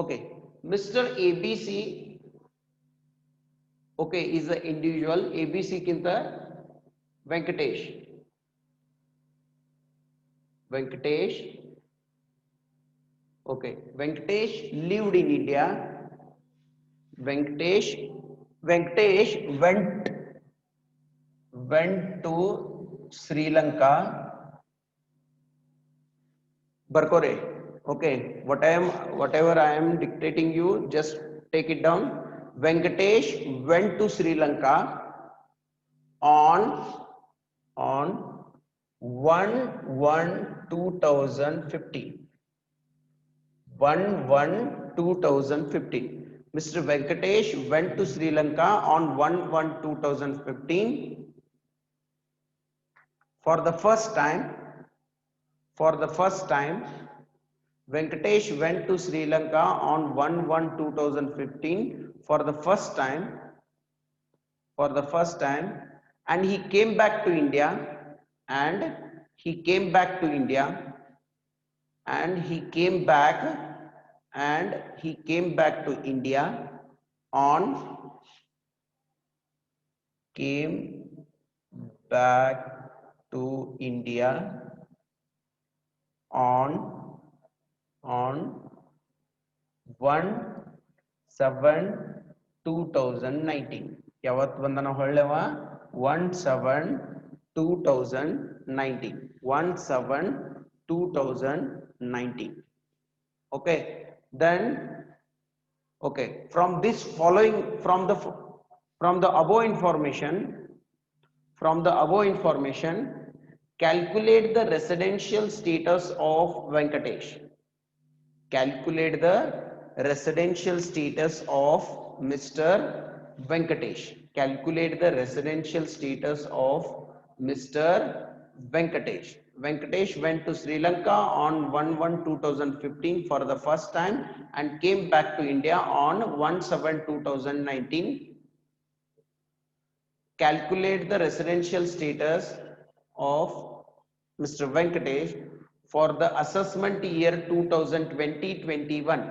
Okay, Mr. ABC, okay, is the individual. ABC kinta Venkatesh. Venkatesh, okay, Venkatesh lived in India. Venkatesh, Venkatesh went to Sri Lanka. Barkore. Okay, whatever I am dictating you, just take it down. Venkatesh went to Sri Lanka on on 1/1/2015. 1/1/2015. Mr. Venkatesh went to Sri Lanka on 1/1/2015 for the first time. For the first time, Venkatesh went to Sri Lanka on 1/1/2015 for the first time, and he came back to India, and he came back to India, and he came back, and he came back to India on came back to India on 1/7/2019. ಯಾವತ್ತು ಬಂದನ ಹೊಳ್ಳೆವ 1/7/2019. 1/7/2019. Okay, then okay, from this following, from the above information, calculate the residential status of Venkatesh. Calculate the residential status of Mr. Venkatesh. Calculate the residential status of Mr. Venkatesh. Venkatesh went to Sri Lanka on 1/1/2015 for the first time and came back to India on 1/7/2019. Calculate the residential status of Mr. Venkatesh for the assessment year 2020-21.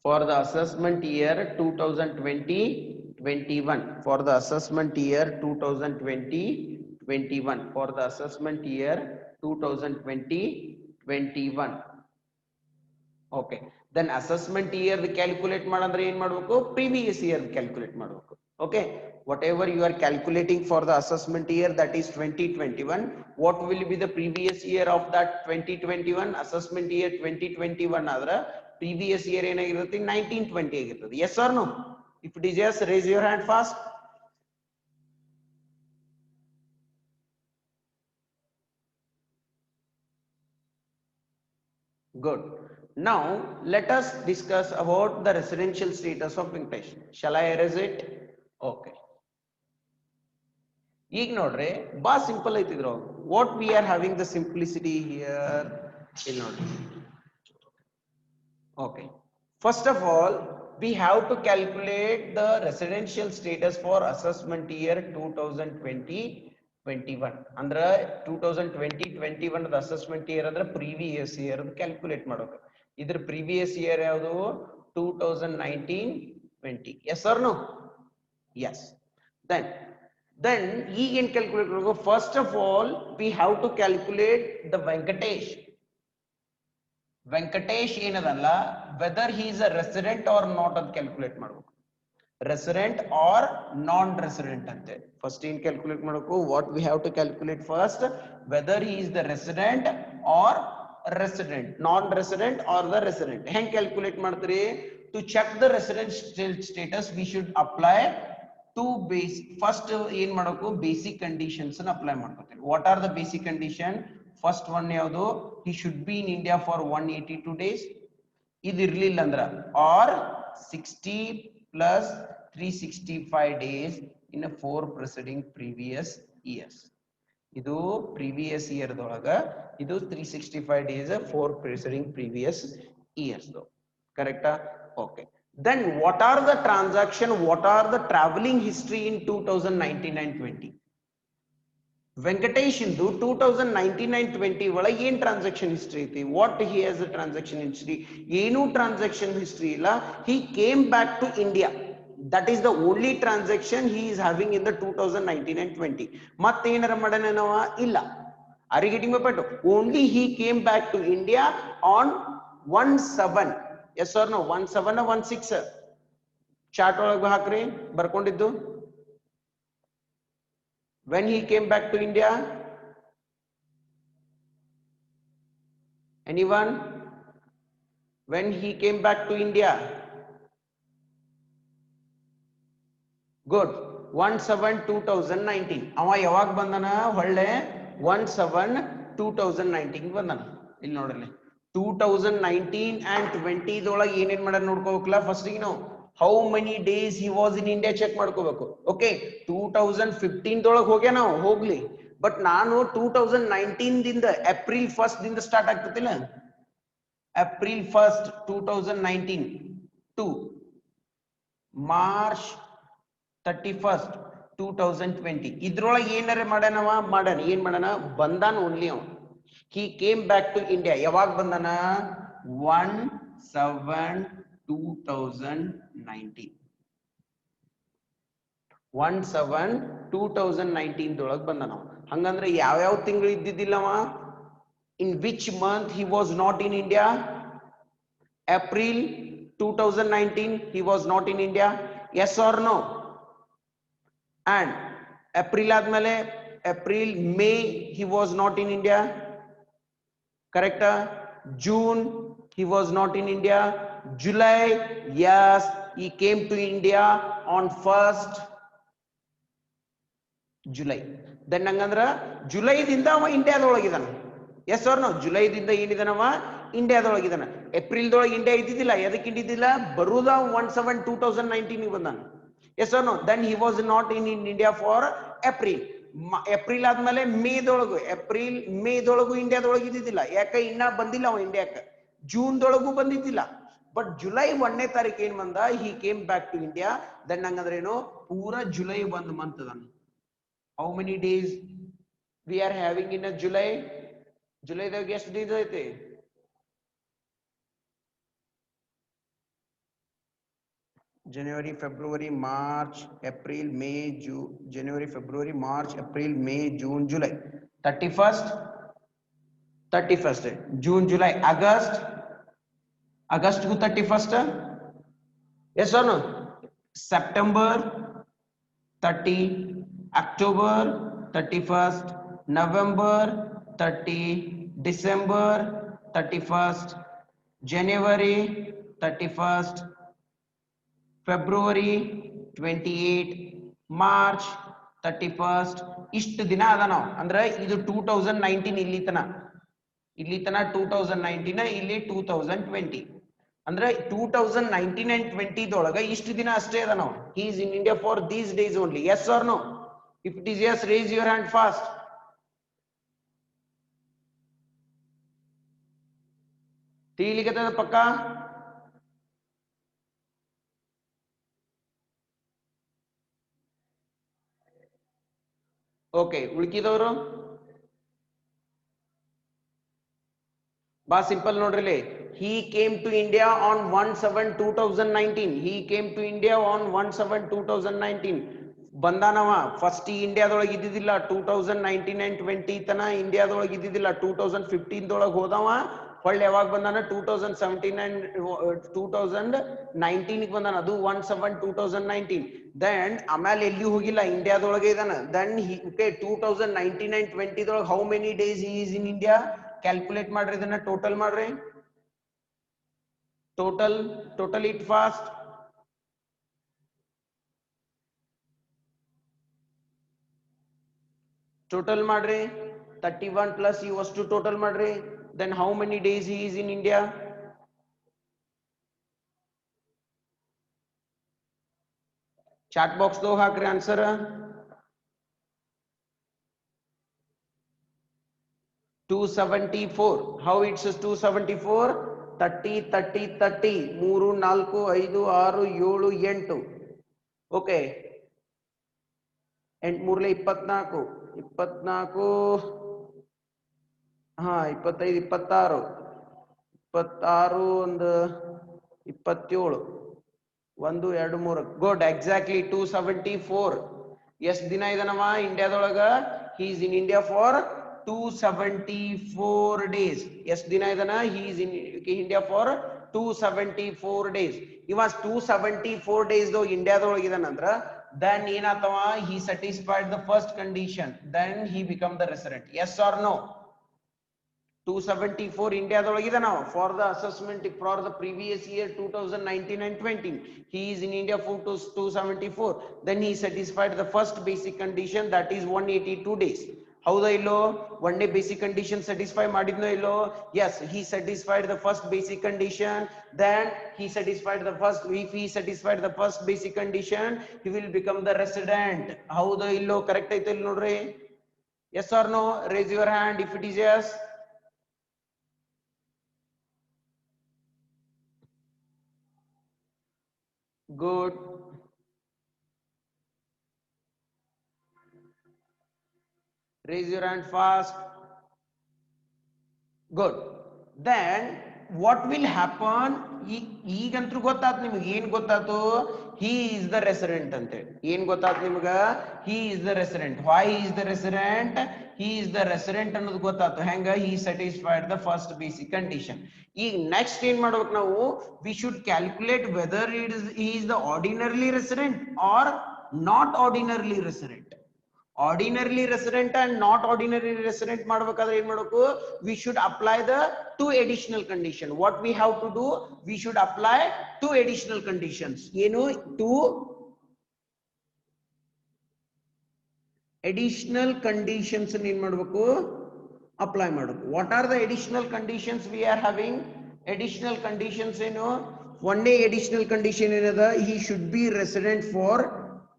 For the assessment year 2020-21. For the assessment year 2020-21. For the assessment year 2020-21. Okay. Then assessment year calculate madandre ಏನು ಮಾಡಬೇಕು, previous year calculate ಮಾಡಬೇಕು. Okay, whatever you are calculating for the assessment year, that is 2021, what will be the previous year of that 2021? Assessment year 2021 adra previous year ಏನಾಗಿರುತ್ತೆ 1920 ಆಗಿರ್ತದೆ. Yes or no? If it is yes, raise your hand fast. Good. Now let us discuss about the residential status of Venkatesh. Shall I erase it? Okay. ಈಗ ನೋಡ್ರಿ ಬಾ simple ಐತಿದ್ರು. What we are having the simplicity here, ಇಲ್ಲಿ ನೋಡ್ರಿ. Okay, first of all we have to calculate the residential status for assessment year 2020-21. ಅಂದ್ರ 2020-21 the assessment year ಅಂದ್ರೆ previous year calculate ಮಾಡೋಕೆ. ಇದ್ರ previous year ಯಾವುದು 2019-20. yes or no? Yes. Then ಈಗ ಏನು calculate ಮಾಡೋದು? First of all we have to calculate the Venkatesh ಏನದಲ್ಲ, whether he is a resident or not ಅಂತ calculate ಮಾಡಬೇಕು. Resident or non-resident ಅಂತೆ. First ಏನು calculate ಮಾಡಬೇಕು? What we have to calculate first, whether he is the resident or resident, non-resident or the resident. ಹೆಂಗೆ calculate ಮಾಡ್ತೀರಿ? To check the residential status we should apply two base. First ಏನು ಮಾಡಬೇಕು? Basic conditions ಅನ್ನು apply ಮಾಡ್ಕೊತೀವಿ. What are the basic condition? First one ಯಾವುದು? He should be in India for 182 days. ಇದು ಇರಲಿಲ್ಲ ಅಂದ್ರ or 60 plus 365 days in a 4 preceding previous years. ಇದು previous year ದೊಳಗ ಇದು 365 days 4 preceding previous years. Correct? Okay. Then what are the transaction, what are the traveling history in 2019 and 20? Venkatesh ಇಂದು 2019 ಒಳಗೆ ಏನ್ transaction history ಐತಿ, what he has a transaction history, ಏನು transaction history ಇಲ್ಲ. He came back to India, that is the only transaction he is having in the 2019 and 20. ಮತ್ತೇನಾರ ಮಾಡನವ ಇಲ್ಲ. Are you getting my point? Only he came back to India on 1/7. Yes or no? 1/7 1/6 chart ಒಳಗೆ ಹಾಕ್ರಿ ಬರ್ಕೊಂಡಿದ್ದು. When he came back to India? Anyone? When he came back to India? Good. 1/7/2019. ಅವ ಯಾವಾಗ ಬಂದನ ಹೊಳ್ಳೆ? 1/7/2019 ಬಂದನ. ಇಲ್ಲಿ ನೋಡ್ರಿ 2019 and 20 ದೊಳಗೆ ಏನೇನ್ ಮಾಡ ನೋಡ್ಕೋಬೇಕಲ್ಲ. ಫಸ್ಟ್ ಗೆ ನಾವು how many days he was in India check ಮಾಡ್ಕೋಬೇಕು. ಓಕೆ, 2015 ದೊಳಗೆ ಹೋಗ್ಯ ನಾವು ಹೋಗ್ಲಿ, ಬಟ್ ನಾನು 2019 ದಿಂದ ಏಪ್ರಿಲ್ 1 ದಿಂದ ಸ್ಟಾರ್ಟ್ ಆಗ್ತತಿಲ್ಲ. ಏಪ್ರಿಲ್ 1, 2019 ಟು ಮಾರ್ಚ್ 31, 2020 ಇದ್ರೊಳಗೆ ಏನಾರ ಮಾಡನವ ಮಾಡನ. ಏನ್ ಮಾಡನ? ಬಂದಾನ ಓನ್ಲಿ ಅವ. He came back to India. ಯಾವಾಗ ಬಂದನ? 1/7/2019. 1/7/2019 ದೊಳಗೆ ಬಂದನ. ಹಂಗಂದ್ರೆ ಯಾವ್ಯಾವ ತಿಂಗಳು ಇದ್ದಿದ್ದಿಲ್ಲವ? In which month he was not in India? April 2019 he was not in India. Yes or no? And April ಆದ್ಮೇಲೆ April, May he was not in India. Correct? June he was not in India. July, yes, he came to India on 1st July. Then ಹಂಗಂದ್ರ ಜುಲೈದಿಂದ ಅವ ಇಂಡಿಯಾದೊಳಗಿದಾನ. Yes or no? ಜುಲೈದಿಂದ ಏನಿದಾನವ? ಇಂಡಿಯಾದೊಳಗಿದಾನ. ಏಪ್ರಿಲ್ದೊಳಗೆ India ಇದ್ದಿದ್ದಿಲ್ಲ. ಎದಕ್ಕೆ ಇದ್ದಿದ್ದಿಲ್ಲ? ಬರುದ 1/7/2019 ಬಂದಾನ. Yes or no? Then he was not in India for April. April ಆದ್ಮೇಲೆ ಏಪ್ರಿಲ್ ಮೇದೊಳಗು ಇಂಡಿಯಾದೊಳಗೆ ಇದ್ದಿದ್ದಿಲ್ಲ. ಯಾಕೆ? ಇನ್ನ ಬಂದಿಲ್ಲ ಅವ ಇಂಡಿಯಾಕ್ಕೆ. ಜೂನ್ ದೊಳಗೂ ಬಂದಿದ್ದಿಲ್ಲ. ಬಟ್ ಜುಲೈ 1ನೇ ತಾರೀಕು ಏನ್ ಬಂದ? He came back to India. Then ಹಂಗಂದ್ರೆ ಏನು? ಪೂರಾ ಜುಲೈ 1 ಮಂತ್ ಅದಾನ. How many days we are having in a July? ಜುಲೈದಾಗ ಎಷ್ಟು ಡೇಸ್ ಐತಿ? January, February, March, April, May, June. January, February, March, April, May, June, July. 31st. June, July, August to 31st. Yes or no? September 30, October 31st, November 30, December 31st, January 31st, February 28, March 31st. ಇಷ್ಟು ದಿನ ಅದ ನಾವು. ಅಂದ್ರೆ ಇದು 2019 ಇಲ್ಲಿ ತನ 2019, ಇಲ್ಲಿ 2020. ಅಂದ್ರೆ 2019 and 20 ದೊಳಗ ಇಷ್ಟು ದಿನ ಅಷ್ಟೇ ಅದ ನಾವು. He is in India for these days only. Yes or no? If it is yes, raise your hand fast. ತಿಳಿಲಿಕತ್ತದ ಪಕ್ಕ? ಓಕೆ, ಉಳ್ಕಿದವರು ಬಾ ಸಿಂಪಲ್ ನೋಡ್ರಿ. He came to India on 1/7/2019. He came to India on 1/7/2019. ಬಂದಾನವ. First ಇಂಡಿಯಾದೊಳಗೆ ಇದ್ದಿದ್ದಿಲ್ಲ 2019 and 20 ತನ ಇಂಡಿಯಾದೊಳಗೆ ಇದ್ದಿದ್ದಿಲ್ಲ. 2015 ದೊಳಗೆ ಹೋದವ. ಹೊಳ್ಳಿ ಯಾವಾಗ ಬಂದಾನ? 2017 and 2019 ಬಂದಾನ. ಅದು 1/7/2019. ದೆನ್ ಆಮೇಲೆ ಎಲ್ಲಿ ಹೋಗಿಲ್ಲ, ಇಂಡಿಯಾದೊಳಗೆ ಇದಾನ. ದೆನ್ 2019 and 20 ದೊಳಗೆ how many days he is in India? Calculate ಮಾಡ್ರಿ, ಇದನ್ನ ಟೋಟಲ್ ಮಾಡ್ರಿ. Total it fast. ಟೋಟಲ್ ಮಾಡ್ರಿ. 31 plus he was to total ಮಾಡ್ರಿ. Then how many days he is in India? Chat box दो ಹಾಕ್ರಿ ಆನ್ಸರ್. $274. How it's 274? 30 30 30 3 4 5 6 7 8. Okay. ಎಂಟ್ ಮೂರ್ಲೆ 24 24 ಹಾ 25 26 26 ಒಂದು 27 1 2 3 ಗುಡ್ ಎಕ್ಸಾಕ್ಟ್ಲಿ 274 ಎಷ್ಟು ದಿನ ಇದನವ ಇಂಡಿಯಾದೊಳಗ he is in India for 274 days ಎಷ್ಟು ದಿನ ಇದನ he is in India for 274 days he was 274 days though ಇಂಡಿಯಾದೊಳಗ ಇದನಂದ್ರ then ಏನಾತವ he satisfied the first condition then he become the resident yes or no 274 ಇಂಡಿಯಾದೊಳಗಿದೆ ನಾವು for the assessment for the previous year 2019 and 20 he is in India for 274 then he satisfied the first basic condition that is 182 days ಹೌದಾ ಇಲ್ಲೋ one day basic condition satisfy ಮಾಡಿದ್ನೋ ಇಲ್ಲೋ yes he satisfied the first basic condition then he satisfied the first if he satisfied the first basic condition he will become the resident ಹೌದಾ ಇಲ್ಲೋ correct ಐತೆ ಇಲ್ಲಿ ನೋಡ್ರಿ yes or no raise your hand if it is yes good raise your hand fast good then what will happen ಈಗಂತೂ ಗೊತ್ತಾತ್ ನಿಮಗೆ ಏನ್ ಗೊತ್ತಾತು he is the resident ante ಏನ್ ಗೊತ್ತಾತ್ ನಿಮಗೆ he is the resident why he is the resident he is the resident ಅನ್ನೋದು ಗೊತ್ತಾತು ಹೆಂಗ he satisfied the first basic condition ಈಗ next ಏನ್ ಮಾಡಬೇಕು ನಾವು we should calculate whether he is the ordinarily resident or not ordinarily resident ordinarily resident and not ordinary resident ಮಾಡಬೇಕಾದ್ರೆ ಏನು ಮಾಡಬೇಕು we should apply the two additional condition what we have to do we should apply two additional conditions ಏನು two additional conditions ಏನು ಮಾಡಬೇಕು apply ಮಾಡಬೇಕು what are the additional conditions we are having additional conditions ಏನು one day additional condition ಏನದ he should be resident for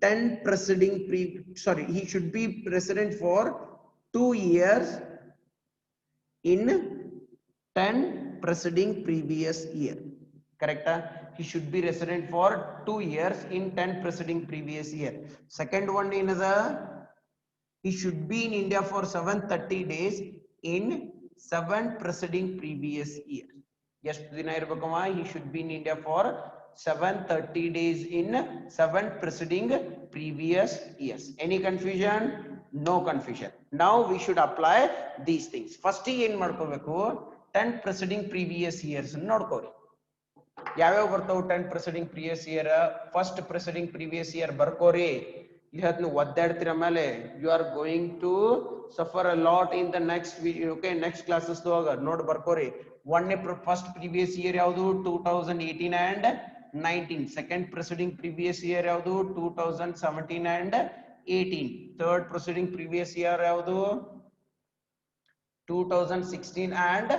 10 preceding he should be resident for 2 years in 10 preceding previous year correct he should be resident for 2 years in 10 preceding previous year second one ಏನದ he should be in India for 730 days in 7 preceding previous year ಎಷ್ಟು ದಿನ ಇರಬೇಕಮ್ಮ he should be in India for 730 days in 7 preceding previous years any confusion no confusion now we should apply these things first ಏನು ಮಾಡ್ಕೋಬೇಕು 10 preceding previous years ನೋಡ್ಕೋರಿ ಯಾವ್ಯಾವ ಬರ್ತಾವು 10 preceding previous year first preceding previous year ಬರ್ಕೋರಿ ಇವತ್ತು ಒದ್ದಾಡ್ತಿರ ಮೇಲೆ you are going to suffer a lot in the next video okay next classes ನೋಡ್ ಬರ್ಕೋರಿ one first previous year ಯಾವುದು 2018 and 19 second preceding previous year ಯಾವುದು 2017 and 18 third preceding previous year ಯಾವುದು 2016 and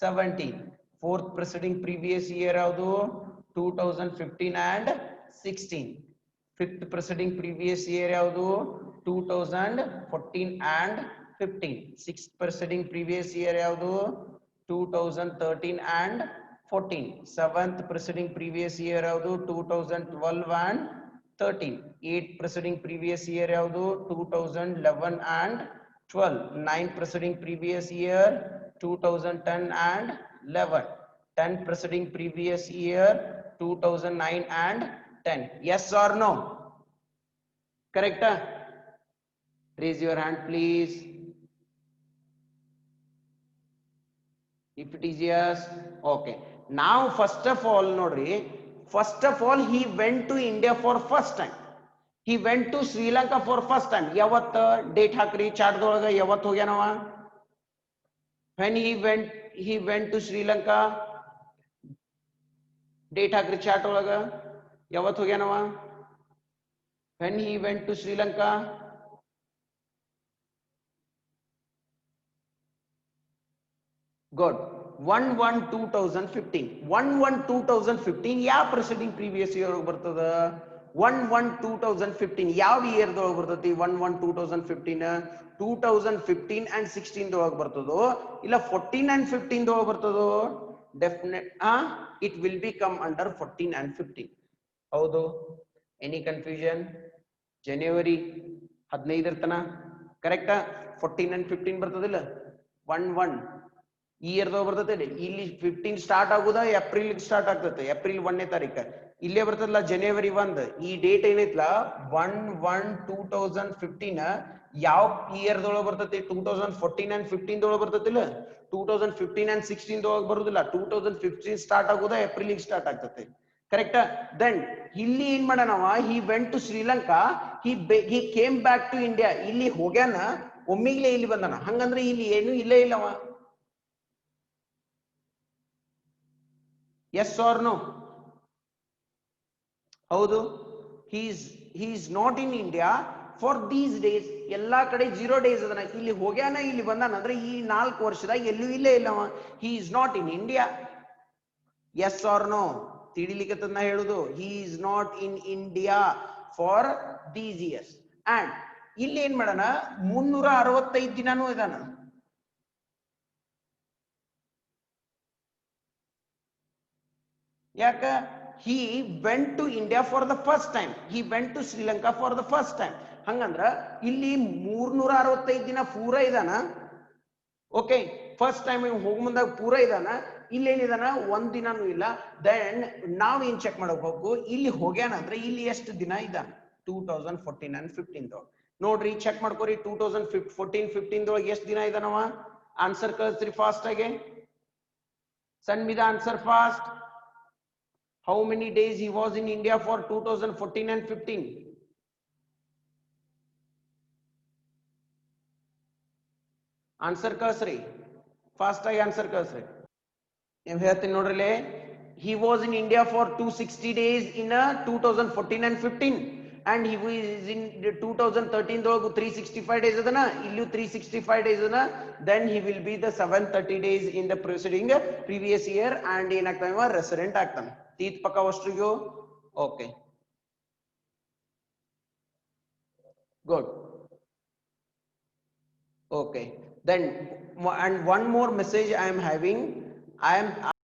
17 fourth preceding previous year ಯಾವುದು 2015 and 16 fifth preceding previous year ಯಾವುದು 2014 and 15 sixth preceding previous year ಯಾವುದು 2013 and 14 seventh preceding previous year ಯಾವುದು 2012 and 13 eighth preceding previous year ಯಾವುದು 2011 and 12 ninth preceding previous year 2010 and 11 10 preceding previous year 2009 and 10 yes or no correct raise your hand please if it is yes okay now first of all nodri first of all he went to India for first time he went to Sri Lanka for first time yavat date hakri chart dolaga yavat hogyanava when he went to Sri Lanka date hakri chart dolaga yavat hogyanava when he went to Sri Lanka good 1/1/2015 1/1/2015 ಯಾವ preceding previous year ಬರ್ತದ 1/1/2015 ಯಾವ year ದೊಳಗೆ ಬರ್ತೈತಿ 1/1/2015 2015 and 16 ದೊಳಗೆ ಬರ್ತದೋ ಇಲ್ಲ 14 and 15 ದೊಳಗೆ ಬರ್ತದೋ definite it will be come under 14 and 15 ಹೌದು any confusion January 15 ತನ ಕರೆಕ್ಟಾ 14 and 15 ಬರ್ತದಿಲ್ಲ 1 ಇಯರ್ ಬರ್ತದೆ ಇಲ್ಲಿ 15 ಸ್ಟಾರ್ಟ್ ಆಗುದ ಏಪ್ರಿಲ್ ಸ್ಟಾರ್ಟ್ ಆಗ್ತದೆ ಏಪ್ರಿಲ್ 1ನೇ ತಾರೀಕು ಇಲ್ಲೇ ಬರ್ತದಲ್ಲ ಜನವರಿ 1 ಈ ಡೇಟ್ ಏನೈತ್ಲ 1/1/2015 ಯಾವ ಇಯರ್ ದೊಳಗೆ ಬರ್ತೈತಿ 2014 and 15 ದೊಳಗೆ ಬರ್ತೈತಿಲ್ಲ 2015 and 16 ದೊಳಗೆ ಬರುದಿಲ್ಲ 2015 ಸ್ಟಾರ್ಟ್ ಆಗುದ ಏಪ್ರಿಲ್ ಸ್ಟಾರ್ಟ್ ಆಗ್ತದೆ ಕರೆಕ್ಟಾ ದೆನ್ ಇಲ್ಲಿ ಏನ್ ಮಾಡನವ he went to Sri Lanka he came back to India ಇಲ್ಲಿ ಹೋಗ್ಯಾನ ಒಮ್ಮಿಗ್ಲೇ ಇಲ್ಲಿ ಬಂದನ ಹಂಗಂದ್ರೆ ಇಲ್ಲಿ ಏನು ಇಲ್ಲೇ ಇಲ್ಲವ ಎಸ್ ಆರ್ ನೋ ಹೌದು he is not in India for these days ಎಲ್ಲಾ ಕಡೆ 0 days ಅದನ ಇಲ್ಲಿ ಹೋಗ್ಯಾನ ಇಲ್ಲಿ ಬಂದಾನ ಅಂದ್ರೆ ಈ 4 ವರ್ಷದಾಗ ಎಲ್ಲೂ ಇಲ್ಲೇ ಇಲ್ಲವ he is not in India yes or no ತಿಳಿಲಿಕತ್ತನ ಹೇಳುದು he is not in India for these years and ಇಲ್ಲಿ ಏನ್ ಮಾಡನ 365 ದಿನಾನೂ ಇದಾನ ಯಾಕ he went to India for the first time he went to Sri Lanka for the first time ಹಂಗಂದ್ರ ಇಲ್ಲಿ 365 ದಿನ ಪೂರ ಇದಾನ ಓಕೆ ಫಸ್ಟ್ ಟೈಮ್ ಹೋಗ್ ಮುಂದಾಗ ಪೂರ ಇದಾನ ಇಲ್ಲಿ ಏನಿದಾನ ಒಂದ್ ದಿನಾನು ಇಲ್ಲ ದೆನ್ ನಾವ್ ಏನ್ ಚೆಕ್ ಮಾಡಕ್ ಹೋಗ್ಬೇಕು ಇಲ್ಲಿ ಹೋಗ್ಯಾನ ಅಂದ್ರೆ ಇಲ್ಲಿ ಎಷ್ಟು ದಿನ ಇದಾನ 2014 and 15 ನೋಡ್ರಿ ಚೆಕ್ ಮಾಡ್ಕೋರಿ 2014 15 ದೊಳಗೆ ಎಷ್ಟು ದಿನ ಇದಾನವ ಆನ್ಸರ್ ಕಳಿಸ್ರಿ ಫಾಸ್ಟ್ ಆಗಿ ಸನ್ಮಿದ answer fast how many days he was in India for 2014 and 15 answer kasri fast agi answer kasri em ಹೇಳ್ತೀನಿ ನೋಡ್ರಲೇ he was in India for 260 days in 2014 and 15 and he was in 2013 ದೊಳಗೆ 365 days ಅದನ ಇಲ್ಲೂ 365 days ಅದನ then he will be the 730 days in the preceding previous year and ಏನಾಗ್ತಾನೆ resident ಆಗ್ತಾನೆ ತೀತ್ ಪಕ್ಕ ವಸ್ಟ್ರಿಗೂ okay good okay then and one more message I am having I am